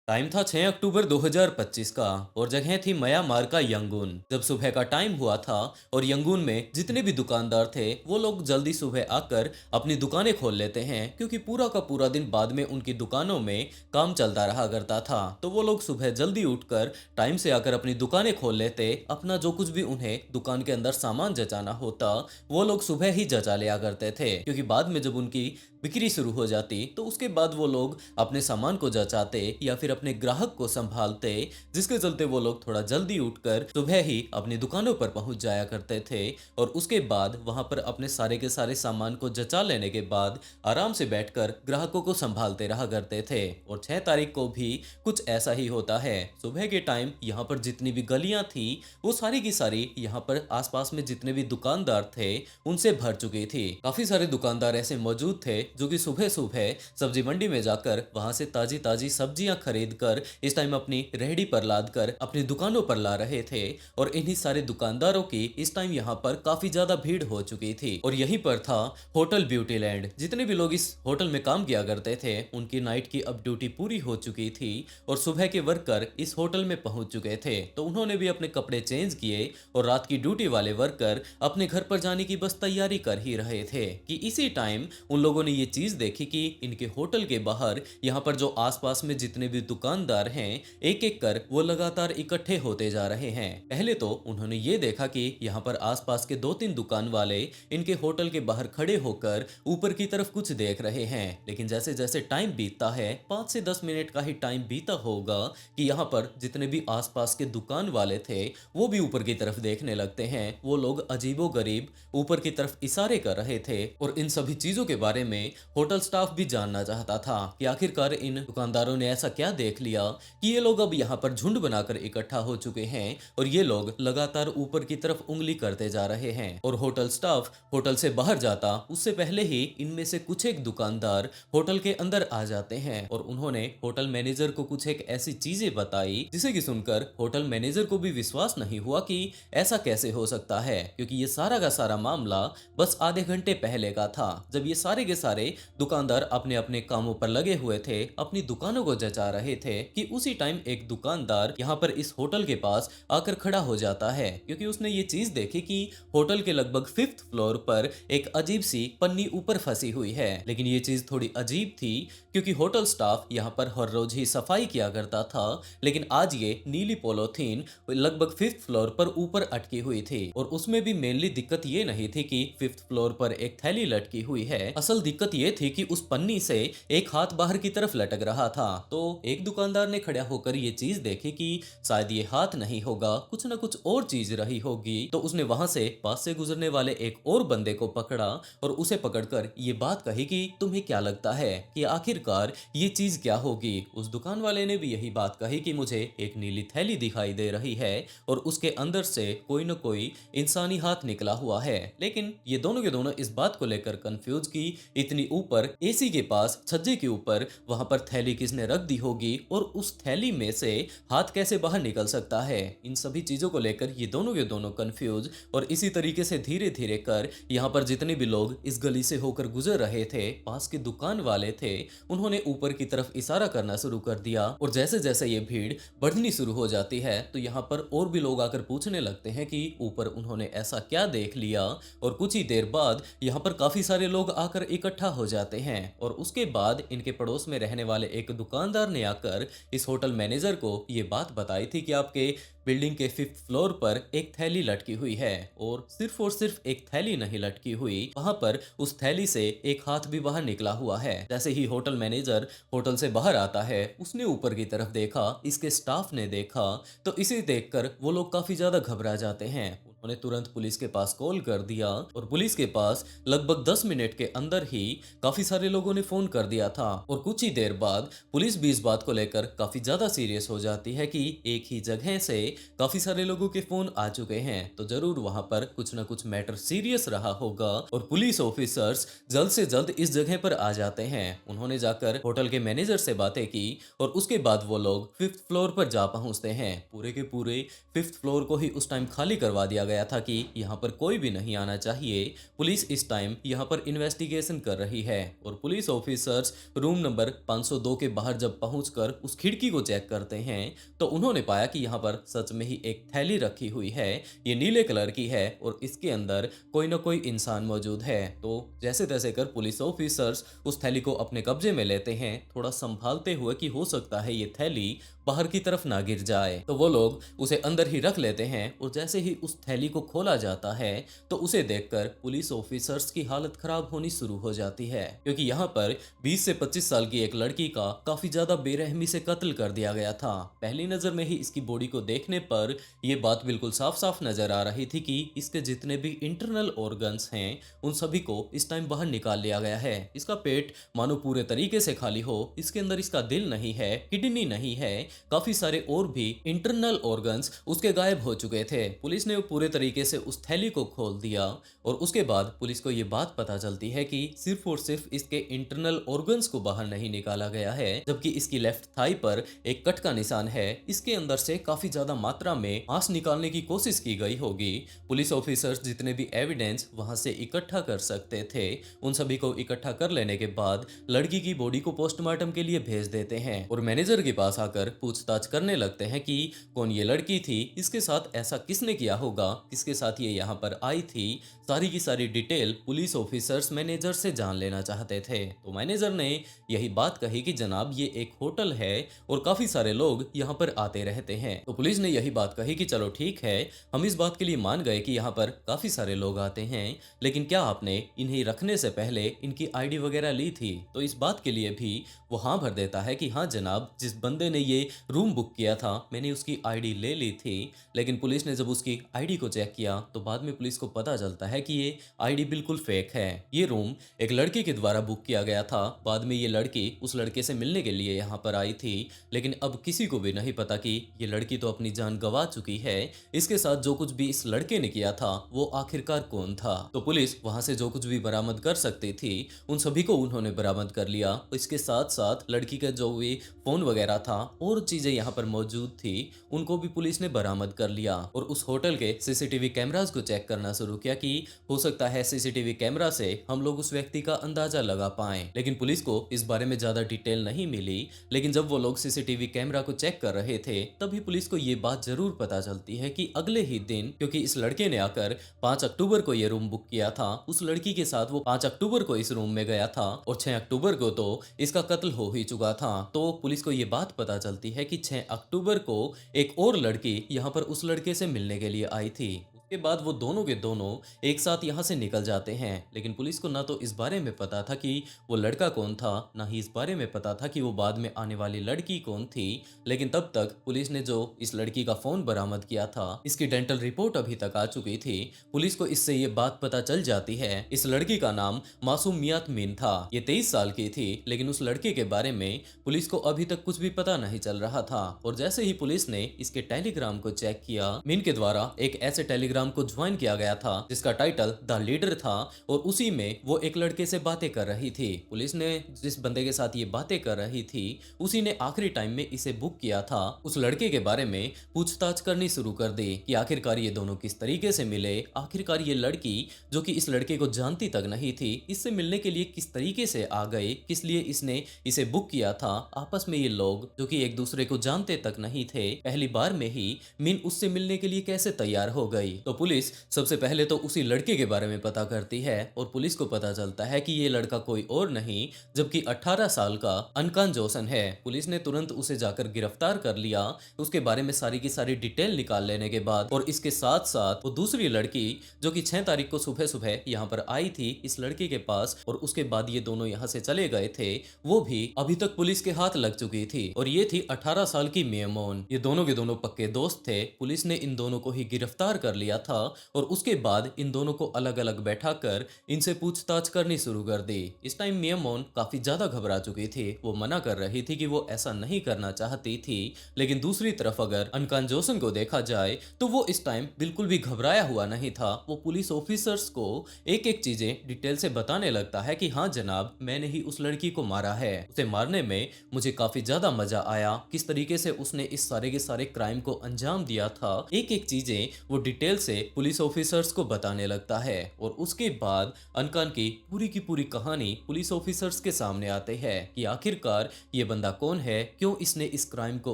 Time था 6 अक्टूबर 2025 का और जगह थी म्यांमार का यंगून। जब सुबह का टाइम हुआ था और यंगून में जितने भी दुकानदार थे वो लोग जल्दी सुबह आकर अपनी दुकानें खोल लेते हैं, क्योंकि पूरा का पूरा दिन बाद में उनकी दुकानों में काम चलता रहा करता था। तो वो लोग सुबह जल्दी उठकर टाइम से आकर अपनी दुकानें खोल लेते। अपना जो कुछ भी उन्हें दुकान के अंदर सामान जचाना होता वो लोग सुबह ही जचा लिया करते थे, क्योंकि बाद में जब उनकी बिक्री शुरू हो जाती तो उसके बाद वो लोग अपने सामान को जचाते या फिर अपने ग्राहक को संभालते, जिसके चलते वो लोग थोड़ा जल्दी उठकर सुबह ही अपनी दुकानों पर पहुंच जाया करते थे। और उसके बाद वहां पर अपने सारे के सारे सामान को जचा लेने के बाद आराम से बैठकर ग्राहकों को संभालते रहा करते थे। और 6 तारीख को भी कुछ ऐसा ही होता है। सुबह के टाइम यहाँ पर जितनी भी गलियां थी वो सारी की सारी यहाँ पर आसपास में जितने भी दुकानदार थे उनसे भर चुकी थी। काफी सारे दुकानदार ऐसे मौजूद थे जो कि सुबह सुबह सब्जी मंडी में जाकर वहां से ताजी ताजी सब्जियां खरीद कर इस टाइम अपनी रेहड़ी पर लाद कर अपनी दुकानों पर ला रहे थे। और इन्हीं सारे दुकानदारों की इस टाइम यहाँ पर काफी ज्यादा भीड़ हो चुकी थी। और यहीं पर था होटल ब्यूटी लैंड। जितने भी लोग इस होटल में काम किया करते थे उनकी नाइट की अब ड्यूटी पूरी हो चुकी थी और सुबह के वर्कर इस होटल में पहुंच चुके थे। तो उन्होंने भी अपने कपड़े चेंज किए और रात की ड्यूटी वाले वर्कर अपने घर पर जाने की बस तैयारी कर ही रहे थे कि इसी टाइम उन लोगों ने ये चीज देखी कि इनके होटल के बाहर यहाँ पर जो आसपास में जितने भी दुकानदार हैं एक एक कर वो लगातार इकट्ठे होते जा रहे हैं। पहले तो उन्होंने ये देखा कि यहाँ पर आसपास के 2-3 दुकान वाले इनके होटल के बाहर खड़े होकर ऊपर की तरफ कुछ देख रहे हैं। लेकिन जैसे जैसे टाइम बीतता है, 5 से 10 मिनट का ही टाइम बीता होगा कि यहाँ पर जितने भी आसपास के दुकान वाले थे वो भी ऊपर की तरफ देखने लगते हैं। वो लोग अजीबो गरीब ऊपर की तरफ इशारे कर रहे थे और इन सभी चीजों के बारे में होटल स्टाफ भी जानना चाहता था कि आखिरकार इन दुकानदारों ने ऐसा क्या देख लिया कि ये लोग अब यहाँ पर झुंड बनाकर इकट्ठा हो चुके हैं और ये लोग लगातार ऊपर की तरफ उंगली करते जा रहे हैं। और होटल स्टाफ होटल से बाहर जाता उससे पहले ही इनमें से कुछ एक दुकानदार होटल के अंदर आ जाते हैं और उन्होंने होटल मैनेजर को कुछ एक ऐसी चीजें बताई जिसे कि सुनकर होटल मैनेजर को भी विश्वास नहीं हुआ कि ऐसा कैसे हो सकता है, क्योंकि ये सारा का सारा मामला बस आधे घंटे पहले का था, जब ये सारे के सारे दुकानदार अपने अपने कामों पर लगे हुए थे, अपनी दुकानों को जचा रहे थे कि उसी टाइम एक दुकानदार यहाँ पर इस होटल के पास आकर खड़ा हो जाता है, क्योंकि उसने ये चीज देखी कि होटल के लगभग 5th फ्लोर पर एक अजीब सी पन्नी ऊपर फंसी हुई है। लेकिन ये चीज थोड़ी अजीब थी क्योंकि होटल स्टाफ यहाँ पर हर रोज ही सफाई किया करता था, लेकिन आज ये नीली पोलोथीन लगभग 5th फ्लोर पर ऊपर अटकी हुई थी। और उसमें भी मेनली दिक्कत ये नहीं थी कि 5th फ्लोर पर एक थैली लटकी हुई है, असल दिक्कत ये थी कि उस पन्नी से एक हाथ बाहर की तरफ लटक रहा था। तो एक दुकानदार ने खड़ा होकर ये चीज देखी कि शायद ये हाथ नहीं होगा, कुछ ना कुछ और चीज रही होगी। तो उसने वहां से पास से गुजरने वाले एक और बंदे को पकड़ा और उसे पकड़कर ये बात कही कि तुम्हें क्या लगता है कि आखिरकार ये चीज क्या होगी। उस दुकान वाले ने भी यही बात कही कि मुझे एक नीली थैली दिखाई दे रही है और उसके अंदर से कोई न कोई इंसानी हाथ निकला हुआ है। लेकिन ये दोनों के दोनों इस बात को लेकर कंफ्यूज कि इतनी ऊपर एसी के पास छज्जे के ऊपर वहां पर थैली किसने रख दी होगी और उस थैली में से हाथ कैसे बाहर निकल सकता है। इन सभी चीजों को लेकर ये दोनों के दोनों कंफ्यूज। और इसी तरीके से धीरे धीरे कर यहाँ पर जितने भी लोग इस गली से होकर गुजर रहे थे, पास के दुकान वाले थे, उन्होंने ऊपर की तरफ इशारा करना शुरू कर दिया। और जैसे जैसे ये भीड़ बढ़नी शुरू हो जाती है तो यहाँ पर और भी लोग आकर पूछने लगते हैं कि ऊपर उन्होंने ऐसा क्या देख लिया। और कुछ ही देर बाद यहाँ पर काफी सारे लोग आकर इकट्ठा हो जाते हैं और उसके बाद इनके पड़ोस में रहने वाले एक दुकानदार ने आकर इस होटल मैनेजर को ये बात बताई थी कि आपके बिल्डिंग के 5th फ्लोर पर एक थैली लटकी हुई है। और सिर्फ एक थैली नहीं लटकी हुई, वहां पर उस थैली से एक हाथ भी बाहर निकला हुआ है। जैसे ही होटल मैनेजर होटल से बाहर आता है उसने ऊपर की तरफ देखा, इसके स्टाफ ने देखा, तो इसे देखकर वो लोग काफी ज्यादा घबरा जाते हैं। उन्होंने तुरंत पुलिस के पास कॉल कर दिया और पुलिस के पास लगभग 10 मिनट के अंदर ही काफी सारे लोगों ने फोन कर दिया था। और कुछ ही देर बाद पुलिस भी इस बात को लेकर काफी ज्यादा सीरियस हो जाती है कि एक ही जगह से काफी सारे लोगों के फोन आ चुके हैं, तो जरूर वहां पर कुछ ना कुछ मैटर सीरियस रहा होगा। और पुलिस ऑफिसर्स जल्द से जल्द इस जगह पर आ जाते हैं। उन्होंने जाकर होटल के मैनेजर से बातें की और उसके बाद वो लोग 5th फ्लोर पर जा पहुंचते हैं। पूरे के पूरे 5th फ्लोर को ही उस टाइम खाली करवा दिया गया था कि यहाँ पर कोई भी नहीं आना चाहिए। पुलिस इस टाइम यहाँ पर इन्वेस्टिगेशन कर रही है और पुलिस ऑफिसर्स रूम नंबर 502 के बाहर जब पहुंचकर उस खिड़की को चेक करते हैं तो उन्होंने पाया कि यहाँ पर सच में ही एक थैली रखी हुई है। ये नीले कलर की है और इसके अंदर कोई ना कोई इंसान मौजूद है। तो जैसे तैसे कर पुलिस ऑफिसर्स उस थैली को अपने कब्जे में लेते हैं, थोड़ा संभालते हुए कि हो सकता है ये थैली बाहर की तरफ ना गिर जाए। तो वो लोग उसे अंदर ही रख लेते हैं और जैसे ही उस थैली को खोला जाता है तो उसे देखकर पुलिस ऑफिसर्स की हालत खराब होनी शुरू हो जाती है, क्योंकि यहाँ पर 20 से 25 साल की एक लड़की का काफी ज्यादा बेरहमी से कत्ल कर दिया गया था। पहली नजर में ही इसकी बॉडी को देखने पर यह बात बिल्कुल साफ साफ नजर आ रही थी कि इसके जितने भी इंटरनल ऑर्गन्स हैं उन सभी को इस टाइम बाहर निकाल लिया गया है। इसका पेट मानो पूरे तरीके से खाली हो, इसके अंदर इसका दिल नहीं है, किडनी नहीं है, काफी सारे और भी इंटरनल ऑर्गन्स उसके गायब हो चुके थे। पुलिस ने पूरे तरीके से उस थैली को खोल दिया और उसके बाद पुलिस को ये बात पता चलती है कि सिर्फ और सिर्फ इसके इंटरनल ऑर्गन्स को बाहर नहीं निकाला गया है, जबकि इसकी लेफ्ट थाई पर एक कट का निशान है। इसके अंदर से काफी ज्यादा मात्रा में मांस निकालने की कोशिश की गई होगी। पुलिस ऑफिसर्स जितने भी एविडेंस वहां से इकट्ठा कर सकते थे उन सभी को इकट्ठा कर लेने के बाद लड़की की बॉडी को पोस्टमार्टम के लिए भेज देते हैं और मैनेजर के पास आकर पूछताछ करने लगते हैं कि कौन ये लड़की थी, इसके साथ ऐसा किसने किया होगा, किसके साथ ये यहाँ पर आई थी। सारी की सारी डिटेल पुलिस ऑफिसर्स मैनेजर से जान लेना चाहते थे। तो मैनेजर ने यही बात कही कि जनाब ये एक होटल है और काफी सारे लोग यहाँ पर आते रहते हैं। तो पुलिस ने यही बात कही कि चलो ठीक है, हम इस बात के लिए मान गए कि यहाँ पर काफी सारे लोग आते हैं, लेकिन क्या आपने इन्हें रखने से पहले इनकी आईडी वगैरह ली थी? तो इस बात के लिए भी वो हाँ भर देता है कि हाँ जनाब, जिस बंदे ने ये रूम बुक किया था मैंने उसकी आईडी ले ली थी। लेकिन पुलिस ने जब उसकी आईडी को चेक किया तो बाद में पुलिस को पता चलता है कि ये आईडी बिल्कुल फेक है। ये रूम एक लड़के के द्वारा बुक किया गया था। बाद में ये लड़की उस लड़के से मिलने के लिए यहाँ पर आई थी, लेकिन अब किसी को भी नहीं पता कि ये लड़की तो अपनी जान गंवा चुकी है। इसके साथ जो कुछ भी इस लड़के ने किया था वो आखिरकार कौन था? तो पुलिस वहां से जो कुछ भी बरामद कर सकती थी उन सभी को उन्होंने बरामद कर लिया। इसके साथ साथ लड़की का जो भी फोन वगैरह था और चीजें यहाँ पर मौजूद थी उनको भी पुलिस ने बरामद कर लिया और उस होटल के सीसीटीवी कैमरास को चेक करना शुरू किया कि हो सकता है सीसीटीवी कैमरा से हम लोग उस व्यक्ति का अंदाजा लगा पाएं। लेकिन पुलिस को इस बारे में ज्यादा डिटेल नहीं मिली। लेकिन जब वो लोग सीसीटीवी कैमरा को चेक कर रहे थे तभी पुलिस को ये बात जरूर पता चलती है कि अगले ही दिन, क्योंकि इस लड़के ने आकर 5 अक्टूबर को ये रूम बुक किया था, उस लड़की के साथ वो 5 अक्टूबर को इस रूम में गया था और 6 अक्टूबर को तो इसका कत्ल हो ही चुका था। तो पुलिस को ये बात पता चलती है कि 6 अक्टूबर को एक और लड़की यहाँ पर उस लड़के से मिलने के लिए आई थी। उसके बाद वो दोनों के दोनों एक साथ यहाँ से निकल जाते हैं। लेकिन पुलिस को ना तो इस बारे में पता था कि वो लड़का कौन था, ना ही इस बारे में पता था कि वो बाद में आने वाली लड़की कौन थी। लेकिन तब तक पुलिस ने जो इस लड़की का फोन बरामद किया था, इसकी डेंटल रिपोर्ट अभी तक आ चुकी थी। पुलिस को इससे ये बात पता चल जाती है इस लड़की का नाम मासूमियत मीन था। ये 23 साल की थी, लेकिन उस लड़के के बारे में पुलिस को अभी तक कुछ भी पता नहीं चल रहा था। और जैसे ही पुलिस ने इसके टेलीग्राम को चेक किया, मीन के द्वारा एक ऐसे टेलीग्राम को ज्वाइन किया गया था जिसका टाइटल द लीडर था और उसी में वो एक लड़के से बातें कर रही थी। पुलिस ने जिस बंदे के साथ ये बातें कर रही थी उसी ने आखिरी टाइम में इसे बुक किया था। उस लड़के के बारे में पूछताछ करनी शुरू कर दी कि आखिरकार ये दोनों किस तरीके से मिले, आखिरकार ये लड़की जो कि इस लड़के को जानती तक नहीं थी इससे मिलने के लिए किस तरीके से आ गए, किस लिए इसने इसे बुक किया था। आपस में ये लोग जो कि एक दूसरे को जानते तक नहीं थे, पहली बार में ही मीन उससे मिलने के लिए कैसे तैयार हो गई। तो पुलिस सबसे पहले तो उसी लड़के के बारे में पता करती है और पुलिस को पता चलता है कि ये लड़का कोई और नहीं जबकि 18 साल का अनकान जोसन है। पुलिस ने तुरंत उसे जाकर गिरफ्तार कर लिया। उसके बारे में सारी की सारी डिटेल निकाल लेने के बाद और इसके साथ साथ वो दूसरी लड़की जो कि 6 तारीख को सुबह सुबह यहाँ पर आई थी इस लड़के के पास और उसके बाद ये दोनों यहाँ से चले गए थे, वो भी अभी तक पुलिस के हाथ लग चुकी थी। और ये थी 18 साल की मेमोन। ये दोनों के दोनों पक्के दोस्त थे। पुलिस ने इन दोनों को ही गिरफ्तार कर लिया था और उसके बाद इन दोनों को अलग अलग बैठाकर इनसे पूछताछ करनी शुरू कर दी। इस टाइम मियामोन काफी ज्यादा घबरा चुकी थी। वो मना कर रही थी कि वो ऐसा नहीं करना चाहती थी, लेकिन दूसरी तरफ अगर अनकान जोसन को देखा जाए तो वो इस टाइम बिल्कुल भी घबराया हुआ नहीं था। वो पुलिस ऑफिसर्स को एक एक चीजें डिटेल से बताने लगता है कि हाँ जनाब, मैंने ही उस लड़की को मारा है, उसे मारने में मुझे काफी ज्यादा मजा आया, किस तरीके से उसने इस सारे के सारे क्राइम को अंजाम दिया था। एक एक चीजें वो डिटेल से पुलिस ऑफिसर्स को बताने लगता है और उसके बाद अनकान की पूरी कहानी पुलिस ऑफिसर्स के सामने आते हैं कि आखिरकार ये बंदा कौन है, क्यों इसने इस क्राइम को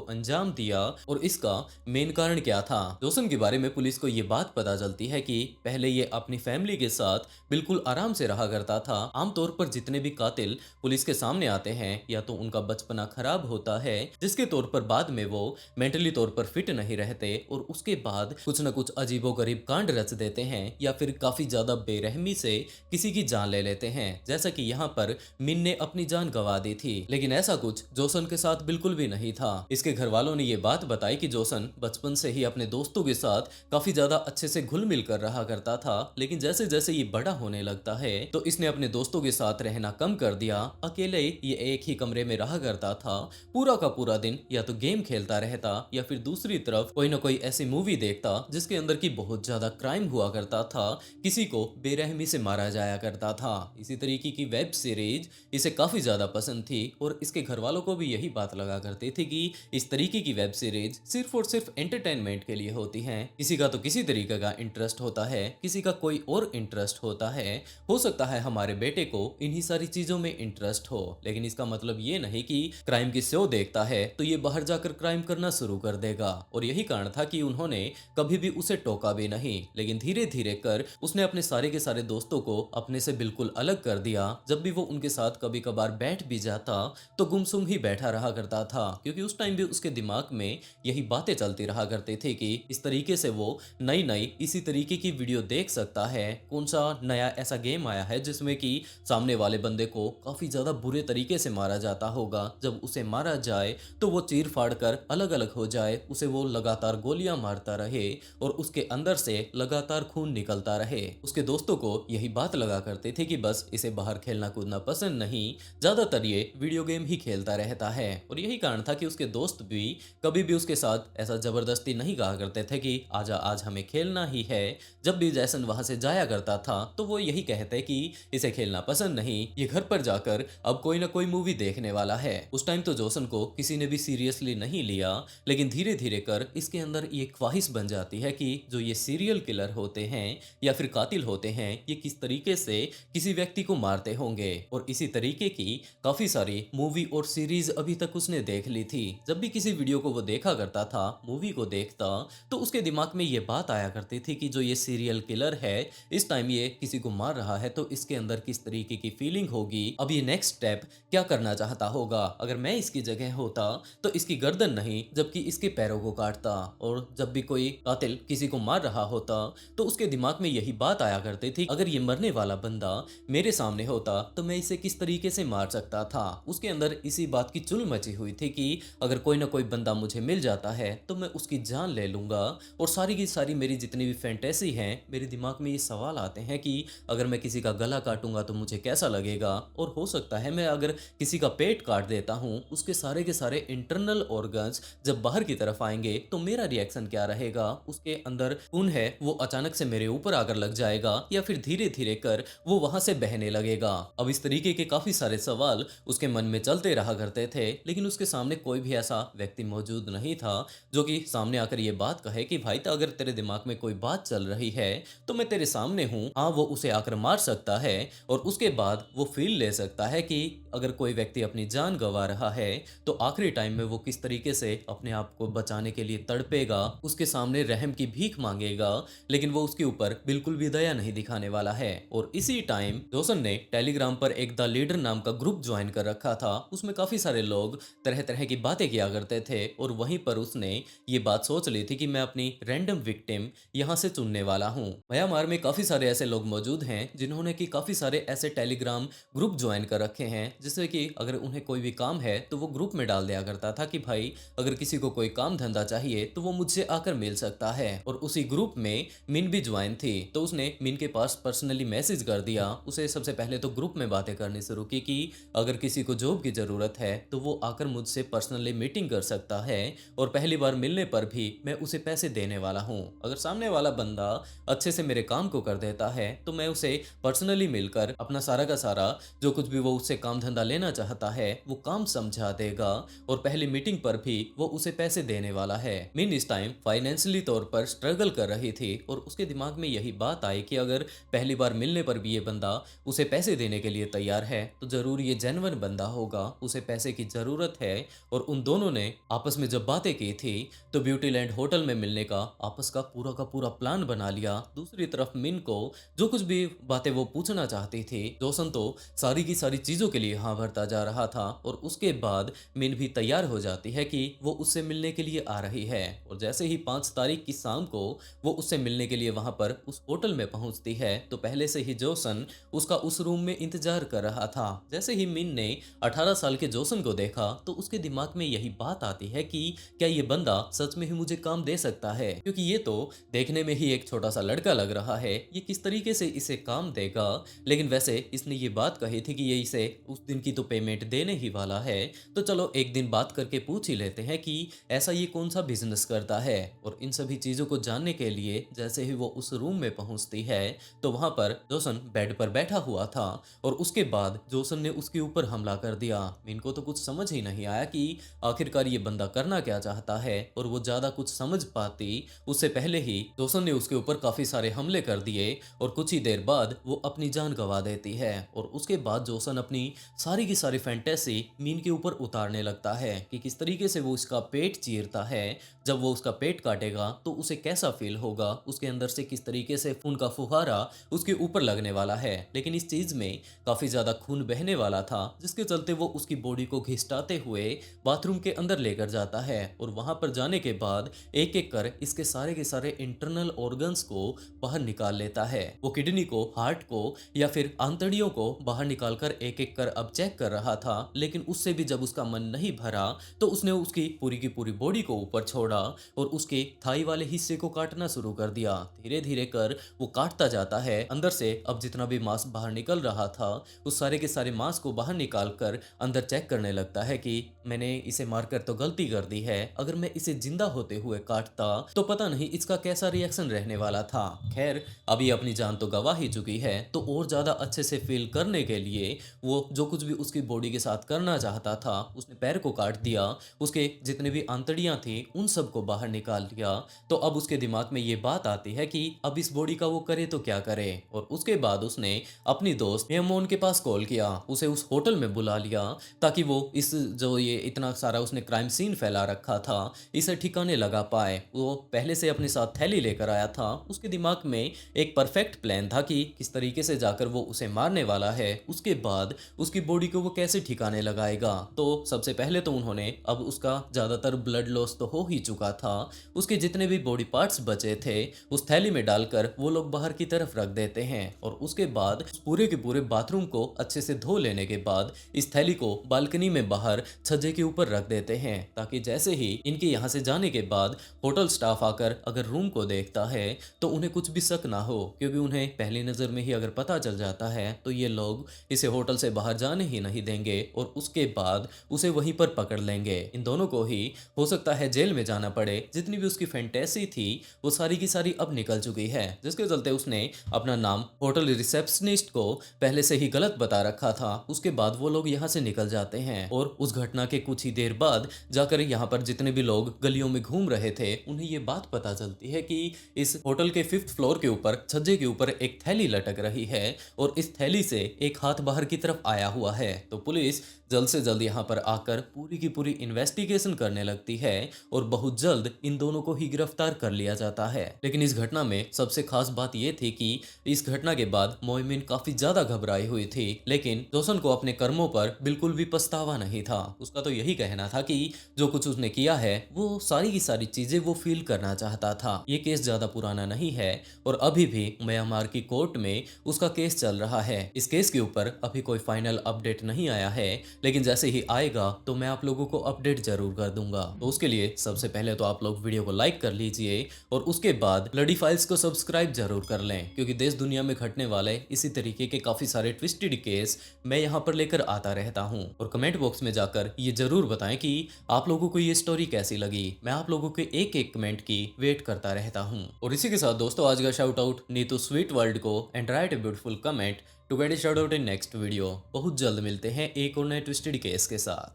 अंजाम दिया और इसका मेन कारण क्या था। जोसन के बारे में पुलिस को ये बात पता चलती है कि पहले ये अपनी फैमिली के साथ बिल्कुल आराम से रहा करता था। आमतौर पर जितने भी कातिल पुलिस के सामने आते हैं या तो उनका बचपना खराब होता है, जिसके तौर पर बाद में वो मेंटली तौर पर फिट नहीं रहते और उसके बाद कुछ न कुछ अजीबोगरीब कांड रच देते हैं या फिर काफी ज्यादा बेरहमी से किसी की जान ले लेते हैं, जैसा कि यहाँ पर मिन ने अपनी जान गंवा दी थी। लेकिन ऐसा कुछ जोसन के साथ बिल्कुल भी नहीं था। इसके घर वालों ने ये बात बताई कि जोसन बचपन से ही अपने दोस्तों के साथ काफी ज्यादा अच्छे से घुल मिल कर रहा करता था, लेकिन जैसे जैसे ये बड़ा होने लगता है तो इसने अपने दोस्तों के साथ रहना कम कर दिया। अकेले ये एक ही कमरे में रहा करता था, पूरा का पूरा दिन या तो गेम खेलता रहता या फिर दूसरी तरफ कोई ना कोई ऐसी मूवी देखता जिसके अंदर की बहुत ज्यादा क्राइम हुआ करता था, किसी को बेरहमी से मारा जाया करता था। इसी तरीके की वेब सीरीज इसे काफी ज्यादा पसंद थी और इसके घर वालों को भी यही बात लगा करते थे कि इस तरीके की वेब सीरीज सिर्फ और सिर्फ एंटरटेनमेंट के लिए होती हैं। किसी का तो किसी तरीके का इंटरेस्ट होता है, किसी का कोई और इंटरेस्ट होता है। हो सकता है हमारे बेटे को इन्हीं सारी चीजों में इंटरेस्ट हो, लेकिन इसका मतलब ये नहीं कि क्राइम की शो देखता है तो ये बाहर जाकर क्राइम करना शुरू कर देगा। और यही कारण था कि उन्होंने कभी भी उसे टोका भी नहीं, लेकिन धीरे धीरे कर उसने अपने सारे के सारे दोस्तों को अपने से बिल्कुल अलग कर दिया। जब भी वो उनके साथ कभी कभार बैठ भी जाता तो गुमसुम ही बैठा रहा करता था, क्योंकि उस टाइम भी उसके दिमाग में यही बातें चलती रहा करते थे कि इस तरीके से वो नई नई इसी तरीके की वीडियो देख सकता है। कौन सा नया ऐसा गेम आया है जिसमें कि सामने वाले बंदे को काफी ज्यादा बुरे तरीके से मारा जाता होगा, जब उसे मारा जाए तो वो चीर फाड़ कर अलग अलग हो जाए, उसे वो लगातार गोलियां मारता रहे और उसके अंदर से लगातार खून निकलता रहे। उसके दोस्तों को यही बात लगा करते थे कि बस इसे बाहर खेलना कूदना पसंद नहीं, ज्यादातर ये वीडियो गेम ही खेलता रहता है। और यही कारण था कि उसके दोस्त भी कभी भी उसके साथ ऐसा जबरदस्ती नहीं कहा करते थे कि आजा आज हमें खेलना ही है। जब भी जैसन वहां से जाया करता था तो वो यही कहते कि इसे खेलना पसंद नहीं, ये घर पर जाकर अब कोई ना कोई मूवी देखने वाला है। उस टाइम तो जोसन को किसी ने भी सीरियसली नहीं लिया, लेकिन धीरे धीरे कर इसके अंदर ये ख्वाहिश बन जाती है कि जो ये सीरियल किलर होते हैं या फिर कातिल होते हैं, ये किस तरीके से किसी व्यक्ति को मारते होंगे। और इसी तरीके की काफी सारी मूवी और सीरीज अभी तक उसने देख ली थी। जब भी किसी वीडियो को वो देखा करता था, मूवी को देखता, तो उसके दिमाग में ये बात आया करती थी कि जो ये सीरियल किलर है इस टाइम ये किसी को मार रहा है तो इसके अंदर किस तरीके की फीलिंग होगी, अब ये नेक्स्ट स्टेप क्या करना चाहता होगा। अगर मैं इसकी जगह होता तो इसकी गर्दन नहीं जबकि इसके पैरों को काटता। और जब भी कोई कातिल किसी को मार रहा होता तो उसके दिमाग में यही बात आया करती थी, अगर ये मरने वाला बंदा मेरे सामने होता तो मैं इसे किस तरीके से मार सकता था। उसके अंदर इसी बात की चुल मची हुई थी कि अगर कोई ना कोई बंदा मुझे मिल जाता है तो मैं उसकी जान ले लूंगा। और सारी की सारी मेरी जितनी भी फैंटेसी हैं, मेरे दिमाग में ये सवाल आते हैं कि अगर मैं किसी का गला काटूंगा तो मुझे कैसा लगेगा, और हो सकता है मैं अगर किसी का पेट काट देता हूँ उसके सारे के सारे इंटरनल ऑर्गन्स जब बाहर की तरफ आएंगे तो मेरा रिएक्शन क्या रहेगा। उसके अंदर खून है वो अचानक से मेरे ऊपर आकर लग जाएगा या फिर धीरे धीरे कर वो वहां से बहने लगेगा। अब इस तरीके के काफी सारे सवाल उसके मन में चलते रहा करते थे, लेकिन उसके सामने कोई भी ऐसा व्यक्ति मौजूद नहीं था जो कि सामने आकर ये बात कहे कि भाई, तो अगर तेरे दिमाग में कोई बात चल रही है तो मैं तेरे सामने हूँ। हाँ, वो उसे आकर मार सकता है और उसके बाद वो फील ले सकता है कि अगर कोई व्यक्ति अपनी जान गंवा रहा है तो आखिरी टाइम में वो किस तरीके से अपने आप को बचाने के लिए तड़पेगा, उसके सामने रहम की भीख मांगेगा, लेकिन वो उसके ऊपर बिल्कुल भी दया नहीं दिखाने वाला है। और इसी टाइम जोसन ने टेलीग्राम पर एक द लीडर नाम का ग्रुप ज्वाइन कर रखा था। उसमें काफी सारे लोग तरह तरह की बातें किया करते थे और वहीं पर उसने ये बात सोच ली थी कि मैं अपनी रैंडम विक्टिम यहाँ से चुनने वाला हूँ। म्यांमार में काफी सारे ऐसे लोग मौजूद हैं जिन्होंने कि काफी सारे ऐसे टेलीग्राम ग्रुप ज्वाइन कर रखे हैं, जिससे कि अगर उन्हें कोई भी काम है तो वो ग्रुप में डाल दिया करता था कि भाई अगर किसी को कोई काम धंधा चाहिए तो वो मुझसे आकर मिल सकता है। और उसी ग्रुप में मिन भी ज्वाइन थी, तो उसने मिन के पास पर्सनली मैसेज कर दिया। उसे सबसे पहले तो ग्रुप में बातें करनी शुरू की कि अगर किसी को जॉब की जरूरत है तो वो आकर मुझसे पर्सनली मीटिंग कर सकता है और पहली बार मिलने पर भी मैं उसे पैसे देने वाला हूँ। अगर सामने वाला बंदा अच्छे से मेरे काम को कर देता है तो मैं उसे पर्सनली मिलकर अपना सारा का सारा जो कुछ भी वो उससे काम धंधा लेना चाहता है वो काम समझा देगा और पहली मीटिंग पर भी वो उसे पैसे देने वाला है। मिन इस टाइम फाइनेंशियली तौर पर स्ट्रगल कर कर रही थी और उसके दिमाग में यही बात आई कि अगर पहली बार मिलने पर भी ये बंदा उसे पैसे देने के लिए तैयार है तो ज़रूर ये जेन्युइन बंदा होगा, उसे पैसे की ज़रूरत है। और उन दोनों ने आपस में जब बातें की थी तो ब्यूटीलैंड होटल में मिलने का आपस का पूरा प्लान बना लिया। दूसरी तरफ मिन को जो कुछ भी बातें वो पूछना चाहती थी, जोसन तो सारी की सारी चीज़ों के लिए हाँ भरता जा रहा था। और उसके बाद मिन भी तैयार हो जाती है कि वो उससे मिलने के लिए आ रही है। और जैसे ही 5 तारीख की शाम को वो उससे मिलने के लिए वहां पर उस होटल में पहुंचती है तो पहले से ही जोसन उसका उस रूम में इंतजार कर रहा था। जैसे ही मिन ने 18 साल के जोसन को देखा तो उसके दिमाग में यही बात आती है कि क्या ये बंदा सच में ही मुझे काम दे सकता है, क्योंकि ये तो देखने में ही एक छोटा सा लड़का लग रहा है, ये किस तरीके से इसे काम देगा। लेकिन वैसे इसने ये बात कही थी कि ये इसे उस दिन की तो पेमेंट देने ही वाला है, तो चलो एक दिन बात करके पूछ ही लेते हैं कि ऐसा ये कौन सा बिजनेस करता है। और इन सभी चीजों को जानने के लिए जैसे ही वो उस रूम में पहुंचती है तो वहां पर जोसन बेड पर बैठा हुआ था और उसके बाद जोसन ने उसके ऊपर हमला कर दिया। मिन को तो कुछ समझ ही नहीं आया कि आखिरकार ये बंदा करना क्या चाहता है, और वो ज्यादा कुछ समझ पाती उससे पहले ही जोसन ने उसके ऊपर काफी सारे हमले कर दिए और कुछ ही देर बाद वो अपनी जान गंवा देती है। और उसके बाद जोसन अपनी सारी की सारी फैंटेसी मीन के ऊपर उतारने लगता है कि किस तरीके से वो उसका पेट चीरता है, जब वो उसका पेट काटेगा तो उसे कैसा फील होगा, उसके अंदर से किस तरीके से खून का फुहारा उसके ऊपर लगने वाला है। लेकिन इस चीज में काफी ज्यादा खून बहने वाला था जिसके चलते वो उसकी बॉडी को घिसटाते हुए बाथरूम के अंदर लेकर जाता है। और वहां पर जाने के बाद एक एक कर इसके सारे के सारे इंटरनल ऑर्गन्स को बाहर निकाल लेता है। वो किडनी को, हार्ट को या फिर आंतड़ियों को बाहर निकालकर एक एक कर अब चेक कर रहा था। लेकिन उससे भी जब उसका मन नहीं भरा तो उसने उसकी पूरी की पूरी बॉडी को ऊपर छोड़ा और उसके थाई वाले हिस्से को काटना शुरू कर दिया। धीरे धीरे कर वो काटता जाता है, अंदर से अब जितना भी मांस बाहर निकल रहा था उस सारे के सारे मांस को बाहर निकाल कर अंदर चेक करने लगता है कि मैंने इसे मारकर तो गलती कर दी है, अगर मैं इसे जिंदा होते हुए काटता तो पता नहीं इसका कैसा रिएक्शन रहने वाला था। खैर अभी अपनी जान तो गवा ही चुकी है, तो और ज्यादा अच्छे से फील करने के लिए वो जो कुछ भी उसकी बॉडी के साथ करना चाहता था उसने पैर को काट दिया, उसके जितने भी आंतड़ियां थी उन सबको बाहर निकाल दिया। तो अब उसके दिमाग में ये बात आती है कि अब इस बॉडी का वो करे तो क्या करे। और उसके बाद उसने अपनी दोस्त मेमोन के पास कॉल किया, उसे उस होटल में बुला लिया ताकि वो इस जो ये इतना सारा उसने क्राइम सीन फैला रखा था इसे ठिकाने लगा पाए। वो पहले से अपने साथ थैली लेकर आया था, उसके दिमाग में एक परफेक्ट प्लान था कि किस तरीके से जाकर वो उसे मारने वाला है, उसके बाद उसकी बॉडी को वो कैसे ठिकाने लगाएगा। तो सबसे पहले तो उन्होंने, अब उसका ज्यादातर ब्लड लॉस तो हो ही चुका था, उसके जितने भी बॉडी पार्ट्स बचे थे उस थैली में डालकर वो लोग बाहर की तरफ रख देते हैं। और उसके बाद उस पूरे के पूरे बाथरूम को अच्छे से धो लेने के बाद इस थैली को बालकनी में बाहर छज्जे के ऊपर रख देते हैं, ताकि जैसे ही इनके यहाँ से जाने के बाद होटल स्टाफ आकर अगर रूम को देखता है तो उन्हें कुछ भी शक ना हो, क्योंकि उन्हें पहली नजर में ही अगर पता चल जाता है तो ये लोग इसे होटल से बाहर जाने ही नहीं देंगे और उसके बाद उसे वहीं पर पकड़ लेंगे। इन दोनों को ही हो सकता है जेल में जाना पड़े। जितनी भी उसकी फैंटेसी थी वो सारी की सारी अब निकल चुकी है, जिसके चलते उसने अपना नाम होटल रिसेप्शनिस्ट को पहले से ही गलत बता रखा था। उसके बाद वो लोग यहाँ से निकल जाते हैं और उस घटना के कुछ ही देर बाद जाकर यहाँ पर जितने भी लोग गलियों में घूम रहे थे उन्हें ये बात पता चलती है कि इस होटल के 5th फ्लोर के ऊपर छज्जे के ऊपर एक थैली लटक रही है और इस थैली से एक हाथ बाहर की तरफ आया हुआ है। तो पुलिस जल्द से जल्द यहाँ पर आकर पूरी की पूरी इन्वेस्टिगेशन करने लगती है और बहुत जल्द इन दोनों को ही गिरफ्तार कर लिया जाता है। लेकिन इस घटना में सबसे खास बात यह थी कि इस घटना के बाद मोइमिन काफी ज्यादा घबराई हुई थी, लेकिन जोसन को अपने कर्मों पर बिल्कुल भी पछतावा नहीं था। उसका तो यही कहना था कि जो कुछ उसने किया है वो सारी की सारी चीजें वो फील करना चाहता था। ये केस ज्यादा पुराना नहीं है और अभी भी म्यांमार की कोर्ट में उसका केस चल रहा है। इस केस के ऊपर अभी कोई फाइनल अपडेट नहीं आया है, लेकिन जैसे ही आएगा तो मैं आप लोगों को अपडेट जरूर कर दूंगा। तो उसके लिए सबसे पहले तो आप लोग वीडियो को लाइक कर लीजिए और उसके बाद ब्लडी फाइल्स को सब्सक्राइब जरूर कर लें, क्योंकि देश दुनिया में घटने वाले इसी तरीके के काफी सारे ट्विस्टेड केस मैं यहाँ पर लेकर आता रहता हूँ। और कमेंट बॉक्स में जाकर ये जरूर बताएं कि आप लोगों को ये स्टोरी कैसी लगी। मैं आप लोगों के एक एक कमेंट की वेट करता रहता हूँ। और इसी के साथ दोस्तों आज का shout out Neetu sweet world को and write a beautiful comment to get a shout out in next video. बहुत जल्द मिलते हैं एक और नए ट्विस्टेड केस के साथ।